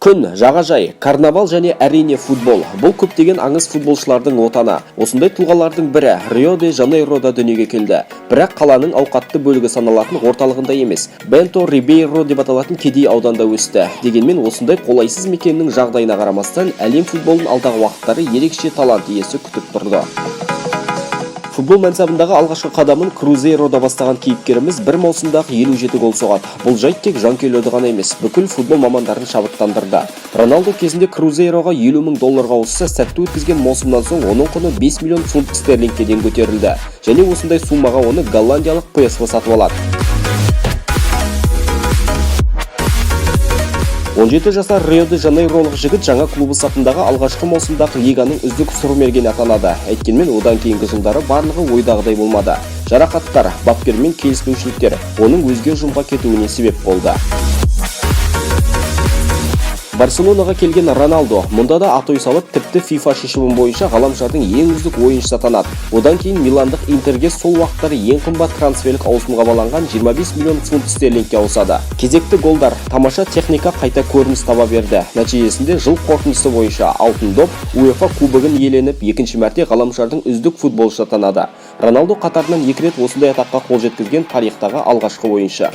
Күн, жағажай, карнавал және әрине футбол. Бұл көптеген аңыз футболшылардың отаны. Осындай тұлғалардың бірі Рио-де-Жанейрода дүниеге келді. Бірақ қаланың ауқатты бөлігі саналатын орталығында емес, Бенто-Рибейро деп аталатын кедей ауданда өсті. Дегенмен осындай қолайсыз мекеннің жағдайына қарамастан, әлем футболын алдағы уақыттары ерекше талант иесі күтіп тұрды. Футбол мансабындағы алғашқы қадамын Крузейрода бастаған кейіпкеріміз бір маусымдағы 57 гол соғады. Бұл жайт тек жанкүйерлерді ғана емес, бүкіл футбол мамандарын шабыттандырды. Роналдо кезінде Крузейроға $50 000 ауысса, сәтті өткізген маусымнан соң оның құны 5 миллион фунт стерлингке дейін көтерілді. Және осындай суммаға оны голландиялық PSV сатып алады. 17 жасар Рио-де-Жанейролық жігіт жаңа клубы сапындағы алғашқы маусымдағы лиганың үздік сұрмергені атанады. Әйткенмен одан кейінгі жылдары барлығы ойдағыдай болмады. Жарақаттар, бапкермен келіспеушіліктер оның өзге ұжымға кетуіне себеп болды. Барселонаға келген Роналдо мұнда да атой салып, тіпті FIFA шешімі бойынша ғаламшардың ең үздік ойыншысы атанады. Одан кейін Миландық Интерге сол уақыттары ең қымбат трансферлік ауысымға баланған 25 миллион фунт стерлингке ауысады. Кезекті голдар, тамаша техника қайта көрініс таба берді. Нәтижесінде жыл қорытындысы бойынша алтын доп, UEFA кубогын иеленіп, екінші мәрте ғаламшардың үздік футболшысы атанады. Роналдо қатарынан 2 рет осындай атаққа қол жеткізген тарихтағы алғашқы ойыншы.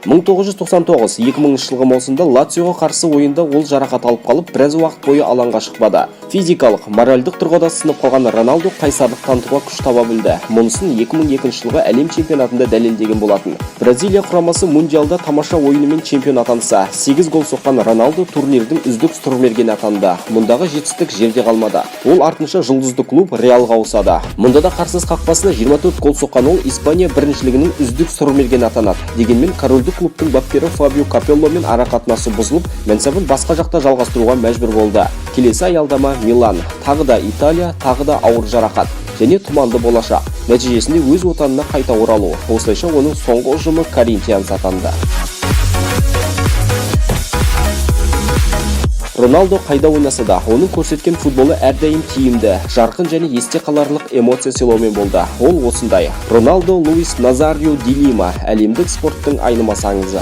1999-2000 жылғы маусымда Лациоға қарсы ойында ол жарақат алып қалып, біраз уақыт бойы алаңға шықпады. Физикалық, моральдық тұрғыда сынып қалған Роналдо қайсарлық танытуға күш таба білді. Мұнысын 2002 жылғы әлем чемпионатында дәлелдеген болатын. Бразилия құрамасы мундиалда тамаша ойынымен чемпион атанса, 8 гол соққан Роналдо турнирдің үздік сұрмергені атанды. Мұндағы жетістік жерде қалмады. Ол артынша жұлдызды клуб Реалға ауысады. Мұнда да қарсыз қақпасына 24 гол соққан ол Испания біріншілігінің үздік сұрмергені атанады. Дегенмен корольдік клубтың бапкері Фабио Капелломен арақатынасы бұзылып, мәнсабын басқа жақта жалғастыруға мәжбүр болды. Келесі аялдама Милан, тағы да Италия, тағы да ауыр жарақат және тұманды болашақ. Нәтижесінде өз отанына қайта оралу. Осылайша оның соңғы ұжымы Коринтианс атанды. Роналдо қайда ойнаса да, оның көрсеткен футболы әрдайым тиімді, жарқын және есте қаларлық эмоция сыйлаумен болды. Ол осындай. Роналдо Луис Назарио ди Лима, әлемдік спорттың айнымас аңызы.